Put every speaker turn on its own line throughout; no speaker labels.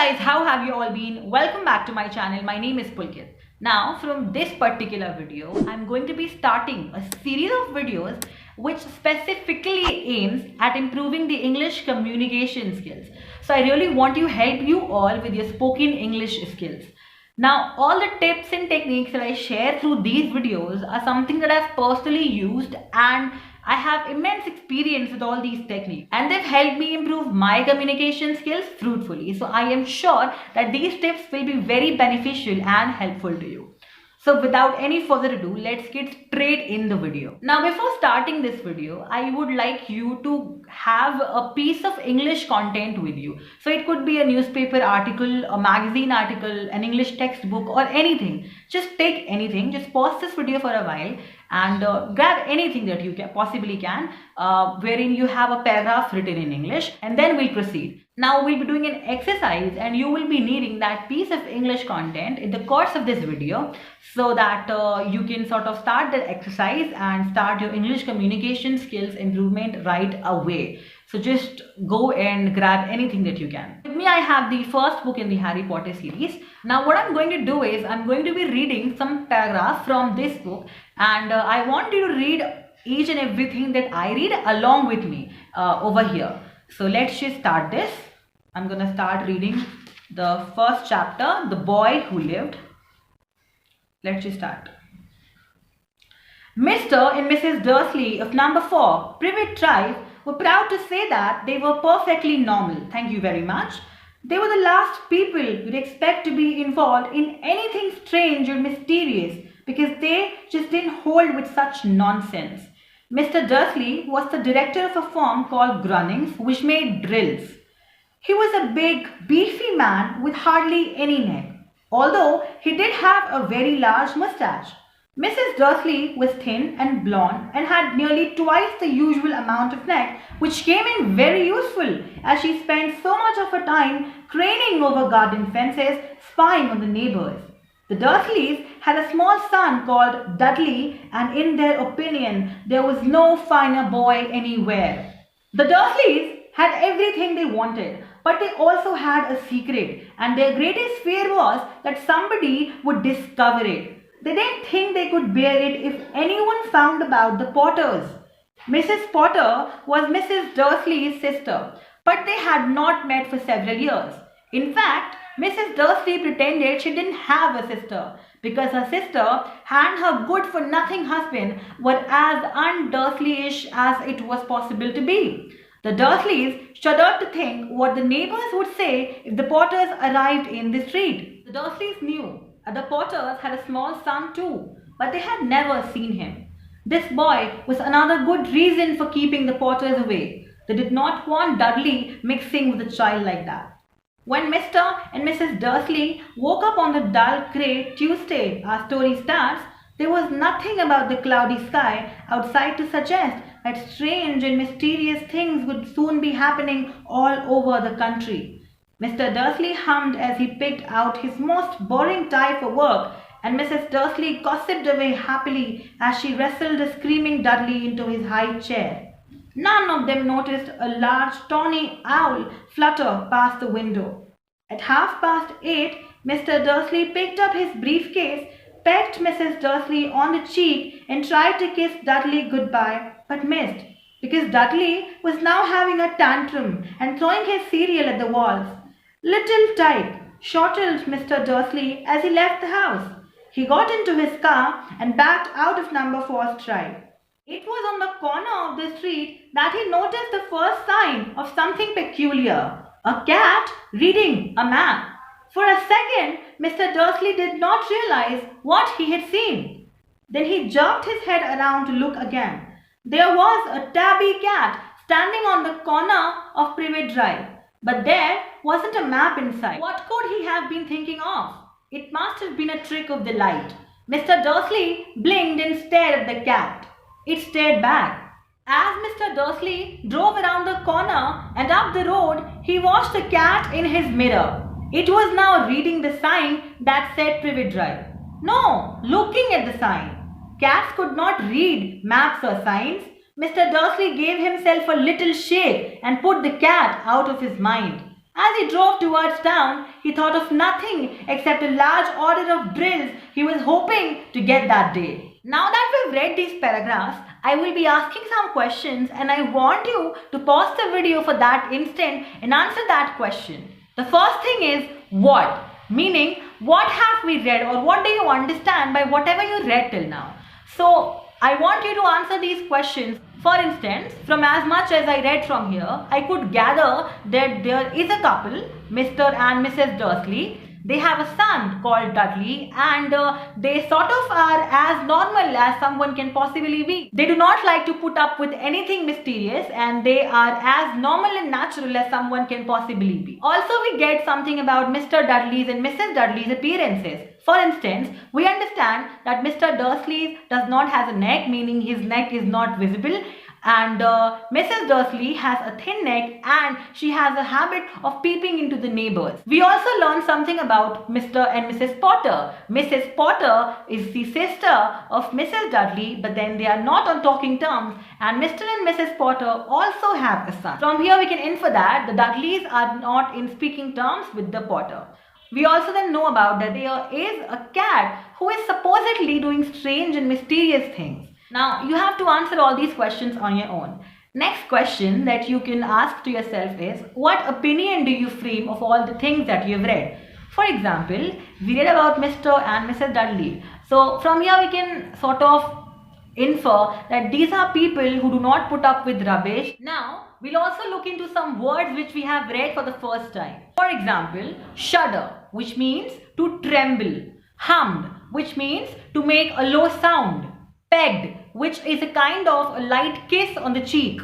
guys, how have you all been? Welcome back to my channel. My name is Pulkit. Now from this particular video, I'm going to be starting a series of videos which specifically aims at improving the English communication skills. So I really want to help you all with your spoken English skills. Now all the tips and techniques that I share through these videos are something that I've personally used, and I have immense experience with all these techniques, and they've helped me improve my communication skills fruitfully. So I am sure that these tips will be very beneficial and helpful to you. So without any further ado, let's get straight in the video. Now before starting this video, I would like you to have a piece of English content with you. So it could be a newspaper article, a magazine article, an English textbook, or anything. Just take anything, just pause this video for a while and grab anything that you possibly can, wherein you have a paragraph written in English, and then we'll proceed. Now we'll be doing an exercise and you will be needing that piece of English content in the course of this video, so that you can sort of start that exercise and start your English communication skills improvement right away. So just go and grab anything that you can. With me I have the first book in the Harry Potter series. Now what I'm going to do is I'm going to be reading some paragraphs from this book, and I want you to read each and everything that I read along with me over here. So let's just start this. I'm gonna start reading the first chapter, The Boy Who Lived. Let's just start. Mr. and Mrs. Dursley of number 4, Privet Drive, were proud to say that they were perfectly normal. Thank you very much. They were the last people you'd expect to be involved in anything strange or mysterious, because they just didn't hold with such nonsense. Mr. Dursley was the director of a firm called Grunnings, which made drills. He was a big, beefy man with hardly any neck, although he did have a very large moustache. Mrs. Dursley was thin and blonde and had nearly twice the usual amount of neck, which came in very useful as she spent so much of her time craning over garden fences, spying on the neighbors. The Dursleys had a small son called Dudley, and in their opinion, there was no finer boy anywhere. The Dursleys had everything they wanted, but they also had a secret, and their greatest fear was that somebody would discover it. They didn't think they could bear it if anyone found about the Potters. Mrs. Potter was Mrs. Dursley's sister, but they had not met for several years. In fact, Mrs. Dursley pretended she didn't have a sister, because her sister and her good-for-nothing husband were as un-Dursleyish as it was possible to be. The Dursleys shuddered to think what the neighbors would say if the Potters arrived in the street. The Dursleys knew that the Potters had a small son too, but they had never seen him. This boy was another good reason for keeping the Potters away. They did not want Dudley mixing with a child like that. When Mr. and Mrs. Dursley woke up on the dull grey Tuesday our story starts, there was nothing about the cloudy sky outside to suggest that strange and mysterious things would soon be happening all over the country. Mr. Dursley hummed as he picked out his most boring tie for work, and Mrs. Dursley gossiped away happily as she wrestled a screaming Dudley into his high chair. None of them noticed a large tawny owl flutter past the window. At 8:30, Mr. Dursley picked up his briefcase, pecked Mrs. Dursley on the cheek, and tried to kiss Dudley goodbye, but missed, because Dudley was now having a tantrum and throwing his cereal at the walls. "Little tyke," chortled Mr. Dursley as he left the house. He got into his car and backed out of number 4's drive. It was on the corner of the street that he noticed the first sign of something peculiar: a cat reading a map. For a second, Mr. Dursley did not realize what he had seen. Then he jerked his head around to look again. There was a tabby cat standing on the corner of Privet Drive, but there wasn't a map inside. What could he have been thinking of? It must have been a trick of the light. Mr. Dursley blinked and stared at the cat. It stared back. As Mr. Dursley drove around the corner and up the road, he watched the cat in his mirror. It was now reading the sign that said Privet Drive. No, looking at the sign. Cats could not read maps or signs. Mr. Dursley gave himself a little shake and put the cat out of his mind. As he drove towards town, he thought of nothing except a large order of drills he was hoping to get that day. Now that we've read these paragraphs, I will be asking some questions and I want you to pause the video for that instant and answer that question. The first thing is what? Meaning, what have we read or what do you understand by whatever you read till now? So, I want you to answer these questions. For instance, from as much as I read from here, I could gather that there is a couple, Mr. and Mrs. Dursley. They have a son called Dudley and they sort of are as normal as someone can possibly be. They do not like to put up with anything mysterious and they are as normal and natural as someone can possibly be. Also, we get something about Mr. Dudley's and Mrs. Dudley's appearances. For instance, we understand that Mr. Dursley does not have a neck, meaning his neck is not visible. And Mrs. Dursley has a thin neck and she has a habit of peeping into the neighbors. We also learn something about Mr. and Mrs. Potter. Mrs. Potter is the sister of Mrs. Dudley, but then they are not on talking terms, and Mr. and Mrs. Potter also have a son. From here we can infer that the Dudleys are not in speaking terms with the Potter. We also then know about that there is a cat who is supposedly doing strange and mysterious things. Now, you have to answer all these questions on your own. Next question that you can ask to yourself is, what opinion do you frame of all the things that you've read? For example, we read about Mr. and Mrs. Dudley. So, from here we can sort of infer that these are people who do not put up with rubbish. Now, we'll also look into some words which we have read for the first time. For example, shudder, which means to tremble. Hummed, which means to make a low sound. Pegged, which is a kind of a light kiss on the cheek.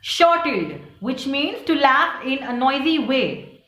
Shortled, which means to laugh in a noisy way.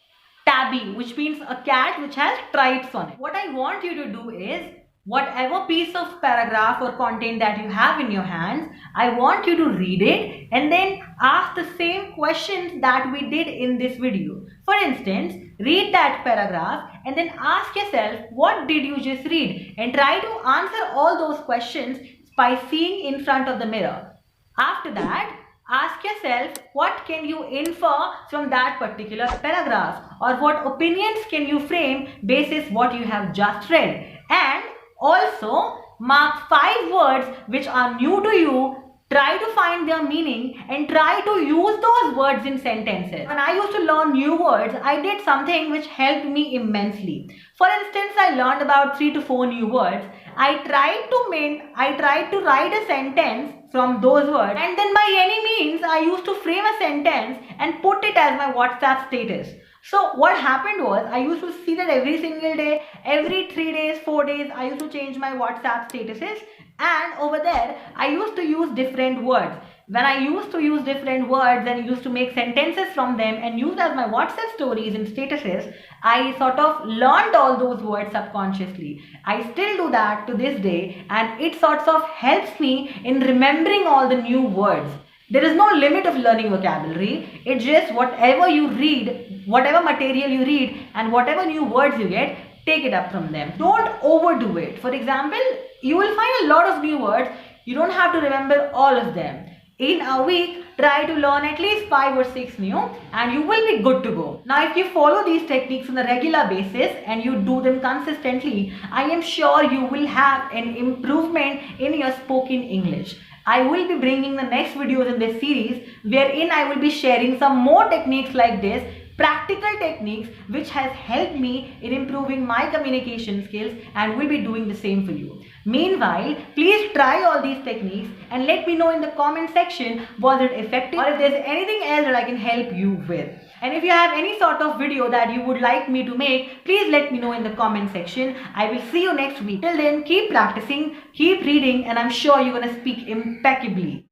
Tabby, which means a cat which has stripes on it. What I want you to do is, whatever piece of paragraph or content that you have in your hands, I want you to read it and then ask the same questions that we did in this video. For instance, read that paragraph and then ask yourself, what did you just read? And try to answer all those questions by seeing in front of the mirror. After that, ask yourself, what can you infer from that particular paragraph, or what opinions can you frame basis what you have just read. And also mark 5 words which are new to you. Try to find their meaning and try to use those words in sentences. When I used to learn new words, I did something which helped me immensely. For instance, I learned about 3 to 4 new words. I tried to write a sentence from those words, and then by any means I used to frame a sentence and put it as my WhatsApp status. So what happened was, I used to see that every single day, every 3 days, 4 days, I used to change my WhatsApp statuses, and over there I used to use different words. When I used to use different words and used to make sentences from them and use as my WhatsApp stories and statuses, I sort of learned all those words subconsciously. I still do that to this day, and it sort of helps me in remembering all the new words. There is no limit of learning vocabulary. It's just whatever you read, whatever material you read and whatever new words you get, take it up from them. Don't overdo it. For example, you will find a lot of new words. You don't have to remember all of them. In a week, try to learn at least 5 or 6 new and you will be good to go. Now, if you follow these techniques on a regular basis and you do them consistently, I am sure you will have an improvement in your spoken English. I will be bringing the next videos in this series wherein I will be sharing some more techniques like this, practical techniques which has helped me in improving my communication skills, and will be doing the same for you. Meanwhile, please try all these techniques and let me know in the comment section, was it effective or if there's anything else that I can help you with. And if you have any sort of video that you would like me to make, please let me know in the comment section. I will see you next week. Till then, keep practicing, keep reading, and I'm sure you're going to speak impeccably.